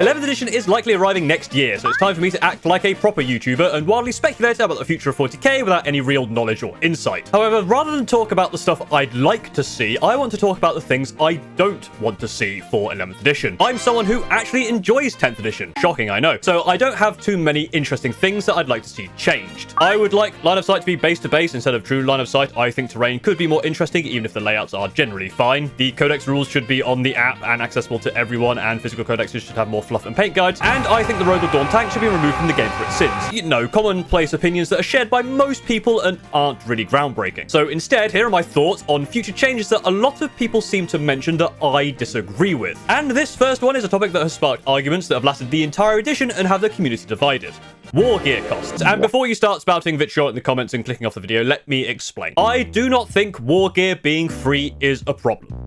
11th edition is likely arriving next year, so it's time for me to act like a proper YouTuber and wildly speculate about the future of 40k without any real knowledge or insight. However, rather than talk about the stuff I'd like to see, I want to talk about the things I don't want to see for 11th edition. I'm someone who actually enjoys 10th edition. Shocking, I know. So I don't have too many interesting things that I'd like to see changed. I would like line of sight to be base to base instead of true line of sight. I think terrain could be more interesting, even if the layouts are generally fine. The codex rules should be on the app and accessible to everyone, and physical codexes should have more fluff and paint guides, and I think the Road of Dawn tank should be removed from the game for its sins. You know, commonplace opinions that are shared by most people and aren't really groundbreaking. So instead, here are my thoughts on future changes that a lot of people seem to mention that I disagree with. And this first one is a topic that has sparked arguments that have lasted the entire edition and have the community divided. Wargear costs. And before you start spouting vitriol in the comments and clicking off the video, let me explain. I do not think Wargear being free is a problem.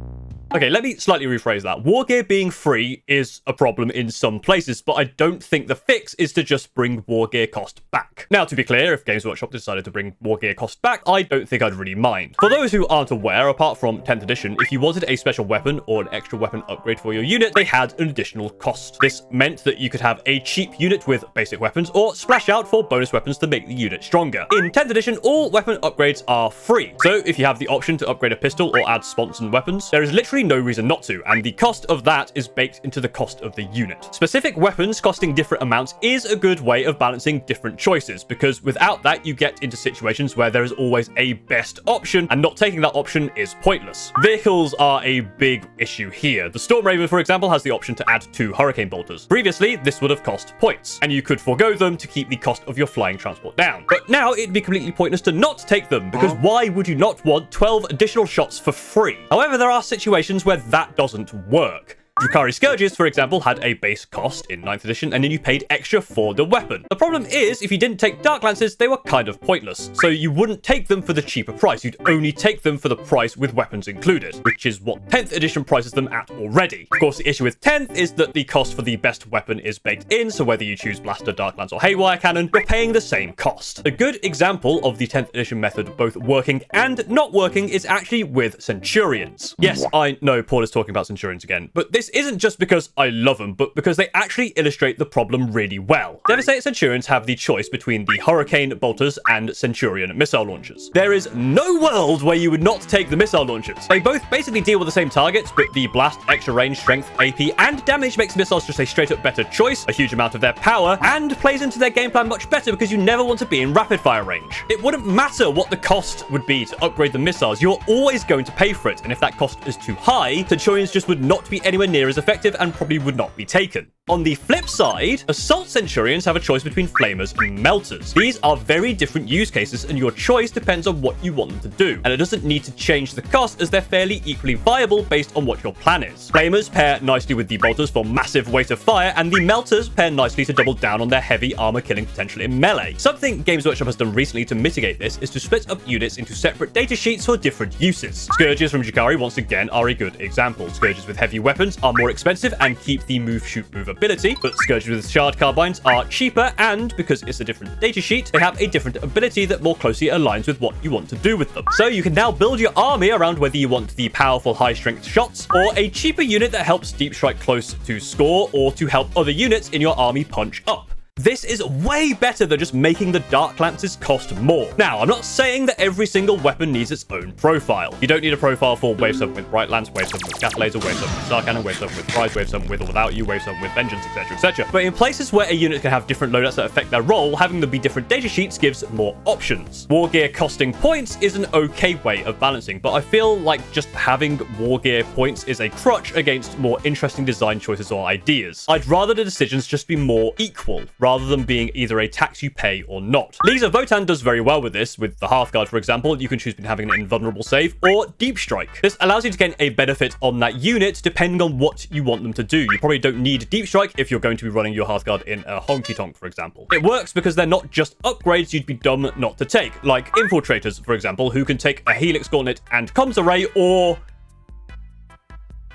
Okay, let me slightly rephrase that. Wargear being free is a problem in some places, but I don't think the fix is to just bring Wargear cost back. Now, to be clear, if Games Workshop decided to bring Wargear cost back, I don't think I'd really mind. For those who aren't aware, apart from 10th edition, if you wanted a special weapon or an extra weapon upgrade for your unit, they had an additional cost. This meant that you could have a cheap unit with basic weapons or splash out for bonus weapons to make the unit stronger. In 10th edition, all weapon upgrades are free. So if you have the option to upgrade a pistol or add sponsored weapons, there is literally no reason not to, and the cost of that is baked into the cost of the unit. Specific weapons costing different amounts is a good way of balancing different choices, because without that you get into situations where there is always a best option, and not taking that option is pointless. Vehicles are a big issue here. The Storm Raven, for example, has the option to add 2 Hurricane Bolters. Previously, this would have cost points, and you could forego them to keep the cost of your flying transport down. But now it'd be completely pointless to not take them, because why would you not want 12 additional shots for free? However, there are situations where that doesn't work. Drukhari Scourges, for example, had a base cost in 9th edition, and then you paid extra for the weapon. The problem is, if you didn't take Dark Lances, they were kind of pointless. So you wouldn't take them for the cheaper price, you'd only take them for the price with weapons included, which is what 10th edition prices them at already. Of course, the issue with 10th is that the cost for the best weapon is baked in, so whether you choose Blaster, Dark Lance, or Haywire Cannon, you're paying the same cost. A good example of the 10th edition method both working and not working is actually with Centurions. Yes, I know Paul is talking about Centurions again, but this isn't just because I love them, but because they actually illustrate the problem really well. Devastated Centurions have the choice between the Hurricane Bolters and Centurion missile launchers. There is no world where you would not take the missile launchers. They both basically deal with the same targets, but the blast, extra range, strength, AP, and damage makes missiles just a straight up better choice, a huge amount of their power, and plays into their game plan much better because you never want to be in rapid fire range. It wouldn't matter what the cost would be to upgrade the missiles, you're always going to pay for it, and if that cost is too high, Centurions just would not be anywhere near as effective and probably would not be taken. On the flip side, Assault Centurions have a choice between Flamers and Melters. These are very different use cases, and your choice depends on what you want them to do, and it doesn't need to change the cost as they're fairly equally viable based on what your plan is. Flamers pair nicely with the Bolters for massive weight of fire, and the Melters pair nicely to double down on their heavy armor killing potential in melee. Something Games Workshop has done recently to mitigate this is to split up units into separate data sheets for different uses. Scourges from Drukhari once again are a good example. Scourges with heavy weapons are more expensive and keep the move shoot move ability, but Scourges with shard carbines are cheaper, and because it's a different data sheet, they have a different ability that more closely aligns with what you want to do with them. So you can now build your army around whether you want the powerful high strength shots or a cheaper unit that helps deep strike close to score or to help other units in your army punch up. This is way better than just making the Dark Lances cost more. Now, I'm not saying that every single weapon needs its own profile. You don't need a profile for Wave 7 with Bright Lance, Wave 7 with Scatter Laser, Wave 7 with Star Cannon, Wave 7 with Prize, Wave 7 with or without you, Wave 7 with Vengeance, etc, etc. But in places where a unit can have different loadouts that affect their role, having them be different data sheets gives more options. Wargear costing points is an okay way of balancing, but I feel like just having Wargear points is a crutch against more interesting design choices or ideas. I'd rather the decisions just be more equal, rather than being either a tax you pay or not. Leagues of Votann does very well with this. With the Hearthguard, for example, you can choose between having an invulnerable save or deep strike. This allows you to gain a benefit on that unit depending on what you want them to do. You probably don't need deep strike if you're going to be running your Hearthguard in a honky tonk, for example. It works because they're not just upgrades you'd be dumb not to take, like Infiltrators, for example, who can take a Helix Gauntlet and Comms Array, or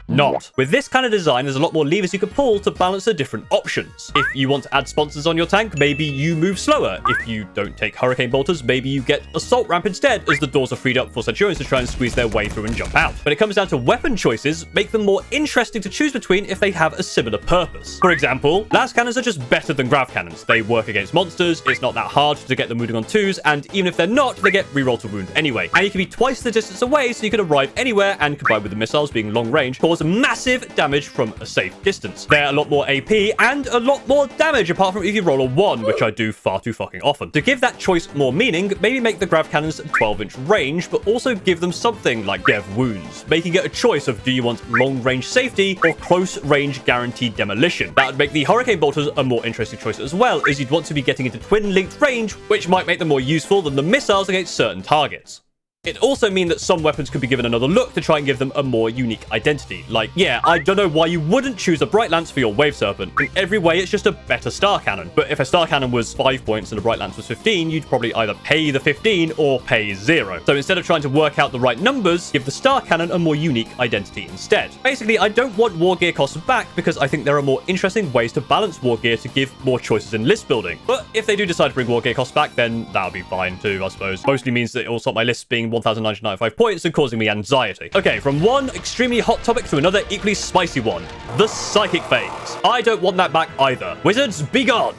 not. With this kind of design, there's a lot more levers you can pull to balance the different options. If you want to add sponsors on your tank, maybe you move slower. If you don't take hurricane bolters, maybe you get assault ramp instead, as the doors are freed up for Centurions to try and squeeze their way through and jump out. When it comes down to weapon choices, make them more interesting to choose between if they have a similar purpose. For example, las cannons are just better than grav cannons. They work against monsters, it's not that hard to get them moving on 2s, and even if they're not, they get reroll to wound anyway. And you can be twice the distance away, so you can arrive anywhere, and combined with the missiles being long range, cause massive damage from a safe distance. They're a lot more AP and a lot more damage, apart from if you roll a 1, which I do far too fucking often. To give that choice more meaning, maybe make the grav cannons 12-inch range, but also give them something like dev wounds, making it a choice of do you want long range safety or close range guaranteed demolition. That would make the hurricane bolters a more interesting choice as well, as you'd want to be getting into twin linked range, which might make them more useful than the missiles against certain targets. It also means that some weapons could be given another look to try and give them a more unique identity. Like, yeah, I don't know why you wouldn't choose a Bright Lance for your Wave Serpent. In every way, it's just a better Star Cannon. But if a Star Cannon was 5 points and a Bright Lance was 15, you'd probably either pay the 15 or pay 0. So instead of trying to work out the right numbers, give the Star Cannon a more unique identity instead. Basically, I don't want Wargear Costs back because I think there are more interesting ways to balance Wargear to give more choices in list building. But if they do decide to bring Wargear Costs back, then that'll be fine too, I suppose. Mostly means that it will stop my list being 1,995 points and causing me anxiety. Okay, from one extremely hot topic to another equally spicy one. The Psychic Phase. I don't want that back either. Wizards, be gone!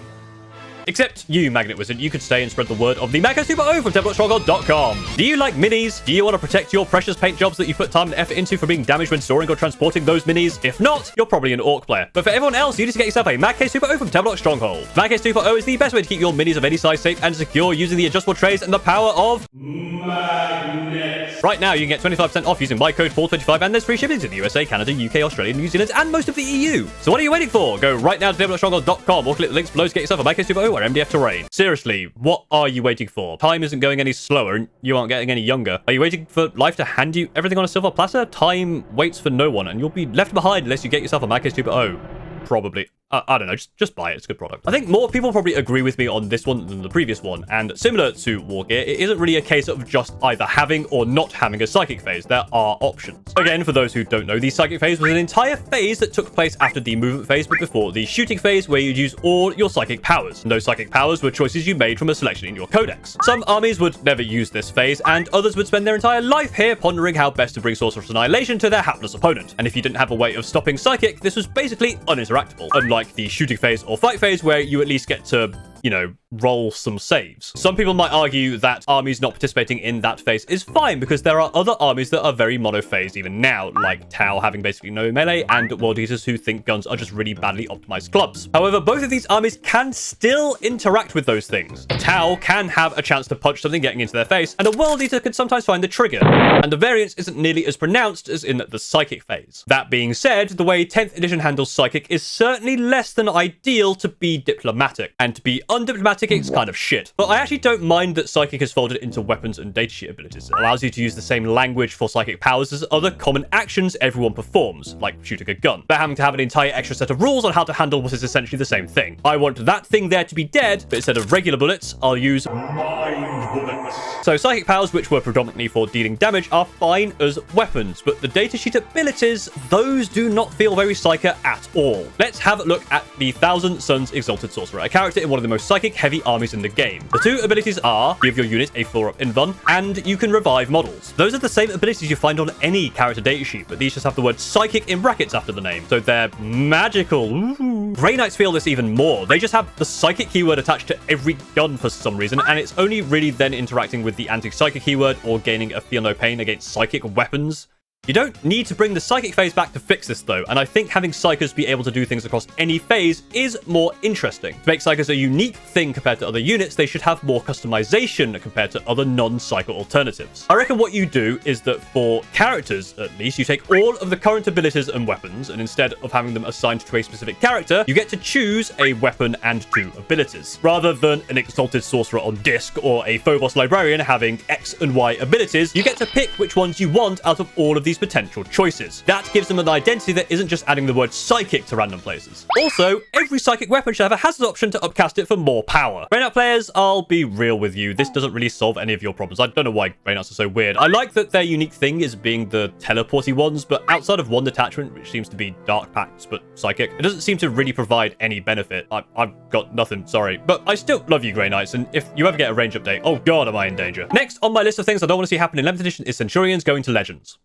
Except you, Magnet Wizard, you could stay and spread the word of the Mako Super O from tabletstronghold.com. Do you like minis? Do you want to protect your precious paint jobs that you put time and effort into from being damaged when storing or transporting those minis? If not, you're probably an Orc player. But for everyone else, you need to get yourself a Mako Super O from Tabletop Stronghold. Mako Super O is the best way to keep your minis of any size safe and secure using the adjustable trays and the power of magnets. Right now, you can get 25% off using my code 425, and there's free shipping to the USA, Canada, UK, Australia, New Zealand, and most of the EU. So what are you waiting for? Go right now to tabletopstronghold.com or click the links below to get yourself a Mako Super O or MDF terrain. Seriously, what are you waiting for? Time isn't going any slower and you aren't getting any younger. Are you waiting for life to hand you everything on a silver platter? Time waits for no one and you'll be left behind unless you get yourself a Mako Super O. Probably. I don't know, just buy it. It's a good product. I think more people probably agree with me on this one than the previous one, and similar to Wargear, it isn't really a case of just either having or not having a Psychic Phase. There are options. Again, for those who don't know, the Psychic Phase was an entire phase that took place after the Movement Phase, but before the Shooting Phase, where you'd use all your Psychic powers. And those Psychic powers were choices you made from a selection in your codex. Some armies would never use this phase, and others would spend their entire life here pondering how best to bring Sorcerous Annihilation to their hapless opponent. And if you didn't have a way of stopping Psychic, this was basically uninteractable, unlike the Shooting Phase or Fight Phase, where you at least get to, you know, roll some saves. Some people might argue that armies not participating in that phase is fine because there are other armies that are very mono-phased even now, like Tau having basically no melee and World Eaters who think guns are just really badly optimized clubs. However, both of these armies can still interact with those things. A Tau can have a chance to punch something getting into their face, and a World Eater can sometimes find the trigger, and the variance isn't nearly as pronounced as in the Psychic Phase. That being said, the way 10th edition handles Psychic is certainly less than ideal to be diplomatic, and to be undiplomatic, it's kind of shit. But I actually don't mind that Psychic is folded into weapons and datasheet abilities. It allows you to use the same language for Psychic powers as other common actions everyone performs, like shooting a gun, but having to have an entire extra set of rules on how to handle what is essentially the same thing. I want that thing there to be dead, but instead of regular bullets, I'll use mind bullets. So Psychic powers, which were predominantly for dealing damage, are fine as weapons, but the datasheet abilities, those do not feel very Psyker at all. Let's have a look at the Thousand Suns Exalted Sorcerer, a character in one of the most Psychic-heavy armies in the game. The two abilities are give your unit a 4-up invuln, and you can revive models. Those are the same abilities you find on any character datasheet, but these just have the word Psychic in brackets after the name, so they're magical. Ooh. Grey Knights feel this even more. They just have the Psychic keyword attached to every gun for some reason, and it's only really then interacting with the anti-Psychic keyword or gaining a feel no pain against Psychic weapons. You don't need to bring the Psychic phase back to fix this though, and I think having Psychers be able to do things across any phase is more interesting. To make Psychers a unique thing compared to other units, they should have more customization compared to other non-Psycho alternatives. I reckon what you do is that for characters, at least, you take all of the current abilities and weapons, and instead of having them assigned to a specific character, you get to choose a weapon and 2 abilities, rather than an Exalted Sorcerer on disc or a Phobos Librarian having X and Y abilities. You get to pick which ones you want out of all of these potential choices. That gives them an identity that isn't just adding the word psychic to random places. Also, every psychic weapon should have a hazard option to upcast it for more power. Greynout players, I'll be real with you, this doesn't really solve any of your problems. I don't know why Greynouts are so weird. I like that their unique thing is being the teleporty ones, but outside of one detachment, which seems to be Dark Pacts but psychic, it doesn't seem to really provide any benefit. I've got nothing, sorry. But I still love you, Grey Knights, and if you ever get a range update, oh god, am I in danger. Next on my list of things I don't want to see happen in 11th edition is Centurions going to Legends.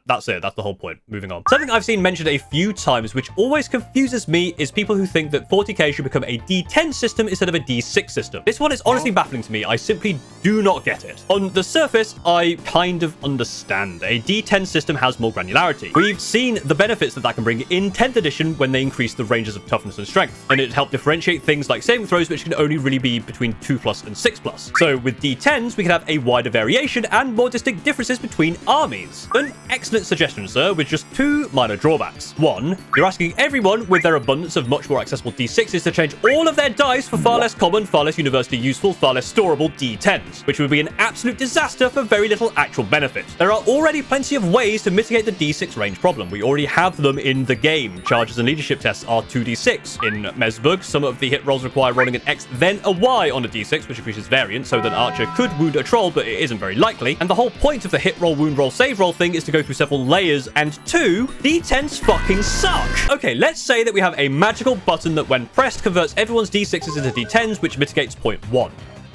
That's it. That's the whole point. Moving on. Something I've seen mentioned a few times, which always confuses me, is people who think that 40k should become a D10 system instead of a D6 system. This one is honestly baffling to me. I simply do not get it. On the surface, I kind of understand. A D10 system has more granularity. We've seen the benefits that can bring in 10th edition when they increase the ranges of toughness and strength, and it helped differentiate things like saving throws, which can only really be between 2+ and 6+. So with D10s, we can have a wider variation and more distinct differences between armies. An excellent suggestion, sir, with just 2 minor drawbacks. 1, you're asking everyone with their abundance of much more accessible D6s to change all of their dice for far less common, far less universally useful, far less storable D10s, which would be an absolute disaster for very little actual benefit. There are already plenty of ways to mitigate the D6 range problem. We already have them in the game. Charges and leadership tests are 2d6. In Mesbug, some of the hit rolls require rolling an X then a Y on a D6, which increases variance, so that an archer could wound a troll, but it isn't very likely. And the whole point of the hit roll, wound roll, save roll thing is to go through several layers, and 2, D10s fucking suck. Okay, let's say that we have a magical button that when pressed converts everyone's D6s into D10s, which mitigates point 1.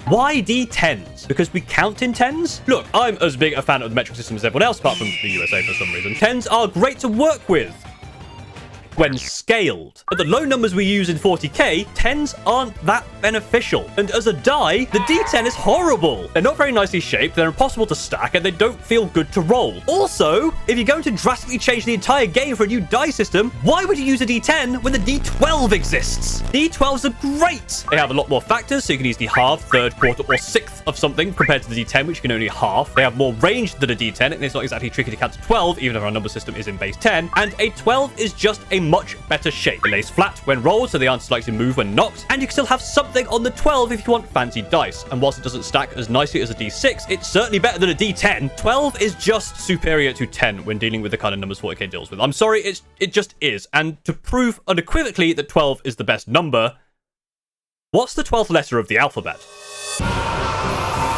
Why D10s? Because we count in 10s? Look, I'm as big a fan of the metric system as everyone else apart from the USA for some reason. 10s are great to work with when scaled. At the low numbers we use in 40k, 10s aren't that beneficial. And as a die, the D10 is horrible. They're not very nicely shaped, they're impossible to stack, and they don't feel good to roll. Also, if you're going to drastically change the entire game for a new die system, why would you use a D10 when the D12 exists? D12s are great! They have a lot more factors, so you can easily halve, third, quarter, or sixth of something compared to the D10, which you can only half. They have more range than a D10, and it's not exactly tricky to count to 12, even if our number system is in base 10. And a 12 is just a much better shape. It lays flat when rolled, so the answers like to move when knocked, and you can still have something on the 12 if you want fancy dice. And whilst it doesn't stack as nicely as a D6, it's certainly better than a D10. 12 is just superior to 10 when dealing with the kind of numbers 40k deals with. I'm sorry, it just is. And to prove unequivocally that 12 is the best number, what's the 12th letter of the alphabet?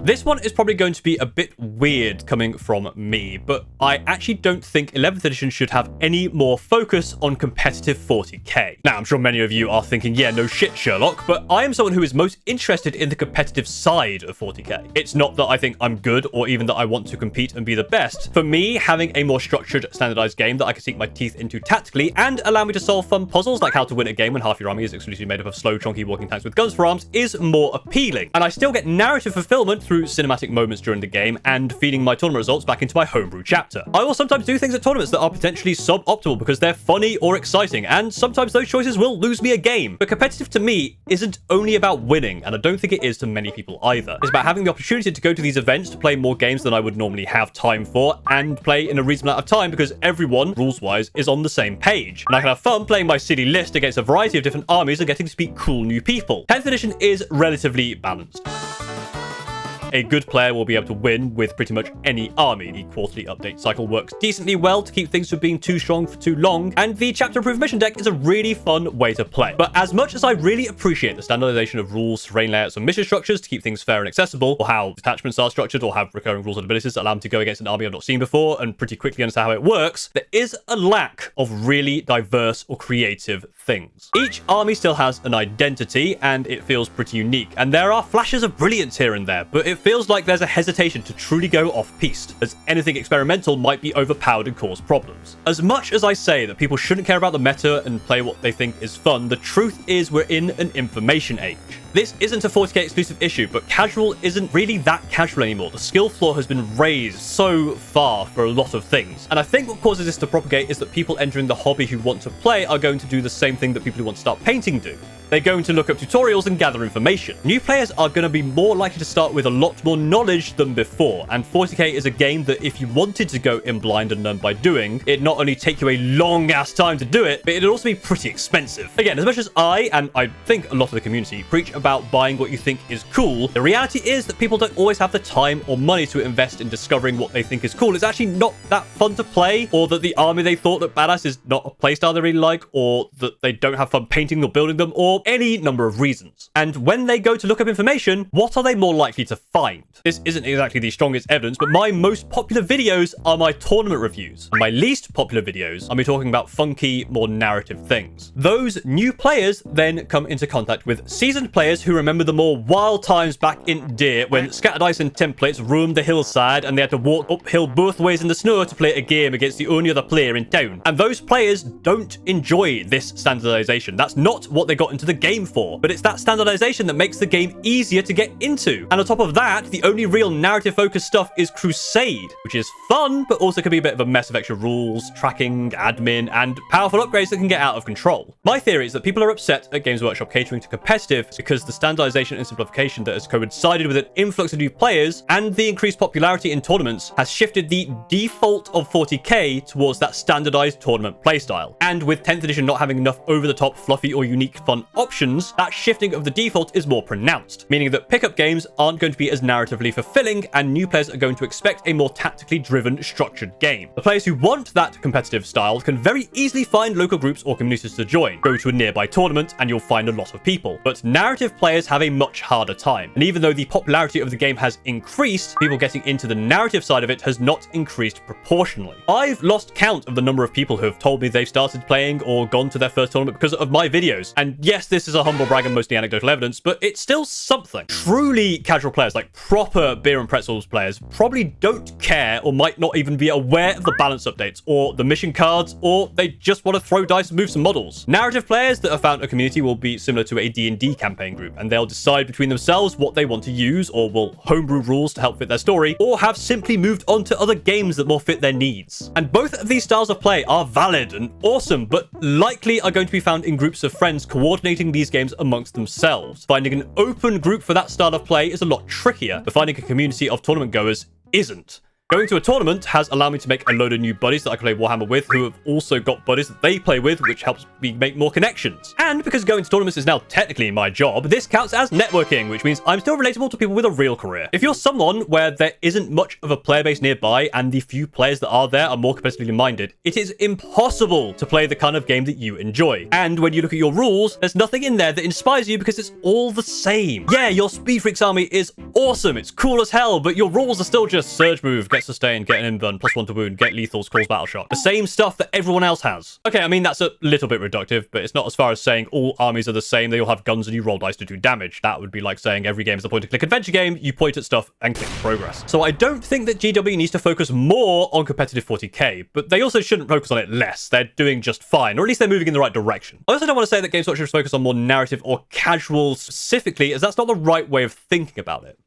This one is probably going to be a bit weird coming from me, but I actually don't think 11th edition should have any more focus on competitive 40k. Now, I'm sure many of you are thinking, yeah, no shit, Sherlock, but I am someone who is most interested in the competitive side of 40k. It's not that I think I'm good or even that I want to compete and be the best. For me, having a more structured, standardized game that I can sink my teeth into tactically and allow me to solve fun puzzles like how to win a game when half your army is exclusively made up of slow, chunky walking tanks with guns for arms is more appealing. And I still get narrative fulfillment through cinematic moments during the game and feeding my tournament results back into my homebrew chapter. I will sometimes do things at tournaments that are potentially suboptimal because they're funny or exciting, and sometimes those choices will lose me a game. But competitive to me isn't only about winning, and I don't think it is to many people either. It's about having the opportunity to go to these events to play more games than I would normally have time for and play in a reasonable amount of time because everyone, rules-wise, is on the same page. And I can have fun playing my silly list against a variety of different armies and getting to speak cool new people. 10th edition is relatively balanced. A good player will be able to win with pretty much any army. The quarterly update cycle works decently well to keep things from being too strong for too long, and the chapter approved mission deck is a really fun way to play. But as much as I really appreciate the standardization of rules, terrain layouts, and mission structures to keep things fair and accessible, or how detachments are structured, or have recurring rules and abilities that allow them to go against an army I've not seen before and pretty quickly understand how it works, there is a lack of really diverse or creative things. Each army still has an identity, and it feels pretty unique, and there are flashes of brilliance here and there, but it feels like there's a hesitation to truly go off-piste, as anything experimental might be overpowered and cause problems. As much as I say that people shouldn't care about the meta and play what they think is fun, the truth is we're in an information age. This isn't a 40k exclusive issue, but casual isn't really that casual anymore. The skill floor has been raised so far for a lot of things. And I think what causes this to propagate is that people entering the hobby who want to play are going to do the same thing that people who want to start painting do. They're going to look up tutorials and gather information. New players are going to be more likely to start with a lot more knowledge than before, and 40k is a game that if you wanted to go in blind and learn by doing, it'd not only take you a long-ass time to do it, but it'd also be pretty expensive. Again, as much as I, and I think a lot of the community, preach about about buying what you think is cool, the reality is that people don't always have the time or money to invest in discovering what they think is cool. It's actually not that fun to play, or that the army they thought that badass is not a playstyle they really like, or that they don't have fun painting or building them, or any number of reasons. And when they go to look up information, what are they more likely to find? This isn't exactly the strongest evidence, but my most popular videos are my tournament reviews. And my least popular videos are me talking about funky, more narrative things. Those new players then come into contact with seasoned players who remember the more wild times back in Deer when scatter dice and templates roamed the hillside and they had to walk uphill both ways in the snow to play a game against the only other player in town. And those players don't enjoy this standardization. That's not what they got into the game for, but it's that standardization that makes the game easier to get into. And on top of that, the only real narrative focused stuff is Crusade, which is fun, but also can be a bit of a mess of extra rules, tracking, admin, and powerful upgrades that can get out of control. My theory is that people are upset at Games Workshop catering to competitive because the standardization and simplification that has coincided with an influx of new players and the increased popularity in tournaments has shifted the default of 40k towards that standardized tournament playstyle. And with 10th edition not having enough over-the-top, fluffy, or unique fun options, that shifting of the default is more pronounced, meaning that pickup games aren't going to be as narratively fulfilling and new players are going to expect a more tactically driven, structured game. The players who want that competitive style can very easily find local groups or communities to join. Go to a nearby tournament and you'll find a lot of people. But narrative players have a much harder time. And even though the popularity of the game has increased, people getting into the narrative side of it has not increased proportionally. I've lost count of the number of people who have told me they've started playing or gone to their first tournament because of my videos. And yes, this is a humble brag and mostly anecdotal evidence, but it's still something. Truly casual players, like proper beer and pretzels players, probably don't care or might not even be aware of the balance updates or the mission cards, or they just want to throw dice and move some models. Narrative players that have found a community will be similar to a D&D campaign group, and they'll decide between themselves what they want to use, or will homebrew rules to help fit their story, or have simply moved on to other games that more fit their needs. And both of these styles of play are valid and awesome, but likely are going to be found in groups of friends coordinating these games amongst themselves. Finding an open group for that style of play is a lot trickier, but finding a community of tournament goers isn't. Going to a tournament has allowed me to make a load of new buddies that I can play Warhammer with, who have also got buddies that they play with, which helps me make more connections. And because going to tournaments is now technically my job, this counts as networking, which means I'm still relatable to people with a real career. If you're someone where there isn't much of a player base nearby and the few players that are there are more competitively minded, it is impossible to play the kind of game that you enjoy. And when you look at your rules, there's nothing in there that inspires you because it's all the same. Yeah, your Speed Freaks army is awesome, it's cool as hell, but your rules are still just surge move, get sustain, get an invuln, +1 to wound, get lethals, calls battle shot. The same stuff that everyone else has. Okay, I mean, that's a little bit reductive, but it's not as far as saying all armies are the same, they all have guns and you roll dice to do damage. That would be like saying every game is a point-and-click adventure game, you point at stuff and click progress. So I don't think that GW needs to focus more on competitive 40k, but they also shouldn't focus on it less. They're doing just fine, or at least they're moving in the right direction. I also don't want to say that Games Workshop should focus on more narrative or casual specifically, as that's not the right way of thinking about it.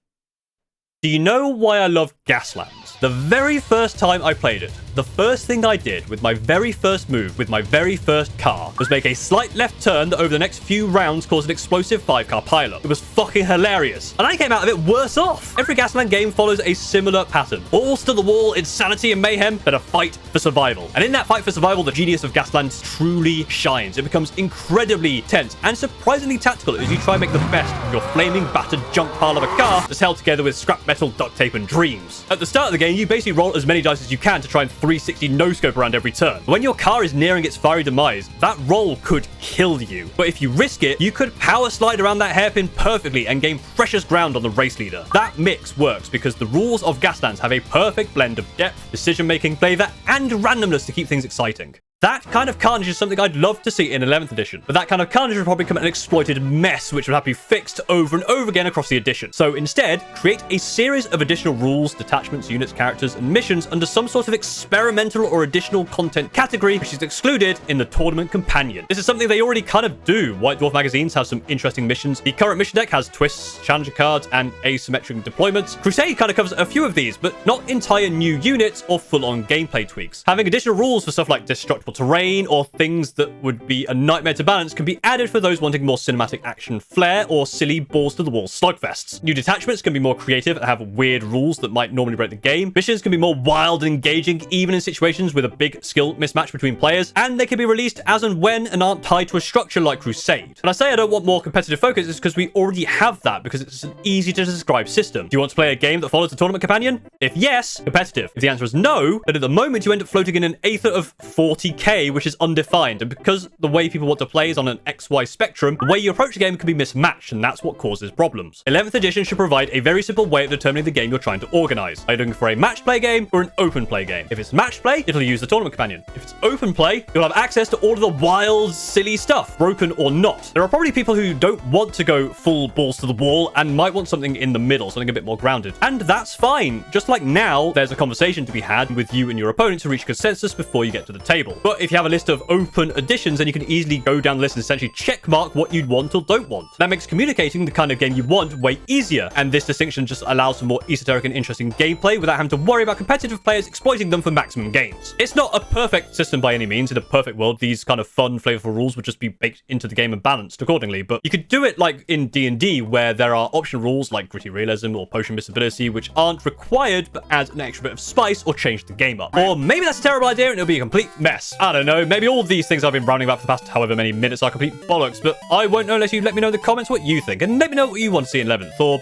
Do you know why I love Gaslands? The very first time I played it, the first thing I did with my very first move, with my very first car, was make a slight left turn that over the next few rounds caused an explosive 5-car pileup. It was fucking hilarious. And I came out of it worse off. Every Gasland game follows a similar pattern. Balls to the wall, insanity and mayhem, but a fight for survival. And in that fight for survival, the genius of Gaslands truly shines. It becomes incredibly tense and surprisingly tactical as you try and make the best of your flaming, battered junk pile of a car that's held together with scrap metal, duct tape, and dreams. At the start of the game, you basically roll as many dice as you can to try and 360 no-scope around every turn. When your car is nearing its fiery demise, that roll could kill you. But if you risk it, you could power slide around that hairpin perfectly and gain precious ground on the race leader. That mix works because the rules of Gaslands have a perfect blend of depth, decision-making, flavor, and randomness to keep things exciting. That kind of carnage is something I'd love to see in 11th edition, but that kind of carnage would probably become an exploited mess which would have to be fixed over and over again across the edition. So instead, create a series of additional rules, detachments, units, characters, and missions under some sort of experimental or additional content category which is excluded in the Tournament Companion. This is something they already kind of do. White Dwarf magazines have some interesting missions. The current mission deck has twists, challenger cards, and asymmetric deployments. Crusade kind of covers a few of these, but not entire new units or full-on gameplay tweaks. Having additional rules for stuff like destructible unpredictable terrain or things that would be a nightmare to balance can be added for those wanting more cinematic action flair or silly balls-to-the-wall slugfests. New detachments can be more creative and have weird rules that might normally break the game. Missions can be more wild and engaging, even in situations with a big skill mismatch between players, and they can be released as and when and aren't tied to a structure like Crusade. And I say I don't want more competitive focus is because we already have that, because it's an easy to describe system. Do you want to play a game that follows the tournament companion? If yes, competitive. If the answer is no, then at the moment you end up floating in an aether of 40k, which is undefined, and because the way people want to play is on an XY spectrum, the way you approach the game can be mismatched, and that's what causes problems. 11th edition should provide a very simple way of determining the game you're trying to organize. Are you looking for a match play game or an open play game? If it's match play, it'll use the tournament companion. If it's open play, you'll have access to all of the wild, silly stuff, broken or not. There are probably people who don't want to go full balls to the wall and might want something in the middle, something a bit more grounded. And that's fine. Just like now, there's a conversation to be had with you and your opponent to reach consensus before you get to the table. But if you have a list of open editions, then you can easily go down the list and essentially check mark what you'd want or don't want. That makes communicating the kind of game you want way easier, and this distinction just allows for more esoteric and interesting gameplay without having to worry about competitive players exploiting them for maximum gains. It's not a perfect system by any means. In a perfect world, these kind of fun, flavorful rules would just be baked into the game and balanced accordingly, but you could do it like in D&D, where there are optional rules like gritty realism or potion missability, which aren't required but add an extra bit of spice or change the game up. Or maybe that's a terrible idea and it'll be a complete mess. I don't know, maybe all of these things I've been ranting about for the past however many minutes are complete bollocks, but I won't know unless you let me know in the comments what you think, and let me know what you want to see in 11th, or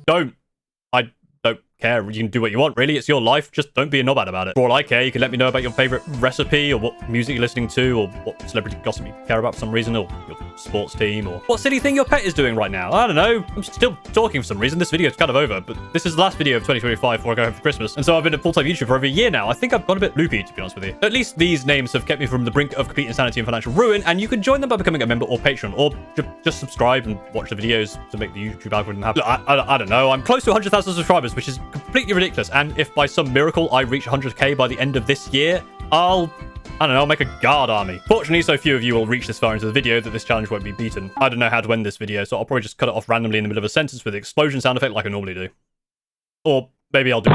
don't. I don't care. You can do what you want, really. It's your life. Just don't be a knobhead about it. For all I care, you can let me know about your favorite recipe, or what music you're listening to, or what celebrity gossip you care about for some reason, or your sports team, or what silly thing your pet is doing right now. I don't know. I'm still talking for some reason. This video is kind of over, but this is the last video of 2025 before I go home for Christmas. And so I've been a full-time YouTuber for over a year now. I think I've got a bit loopy, to be honest with you. At least these names have kept me from the brink of complete insanity and financial ruin, and you can join them by becoming a member or patron, or just subscribe and watch the videos to make the YouTube algorithm happen. I don't know. I'm close to 100,000 subscribers, which is completely ridiculous. And if by some miracle I reach 100k by the end of this year, I don't know, I'll make a guard army. Fortunately, so few of you will reach this far into the video that this challenge won't be beaten. I don't know how to end this video, so I'll probably just cut it off randomly in the middle of a sentence with the explosion sound effect like I normally do. Or maybe I'll do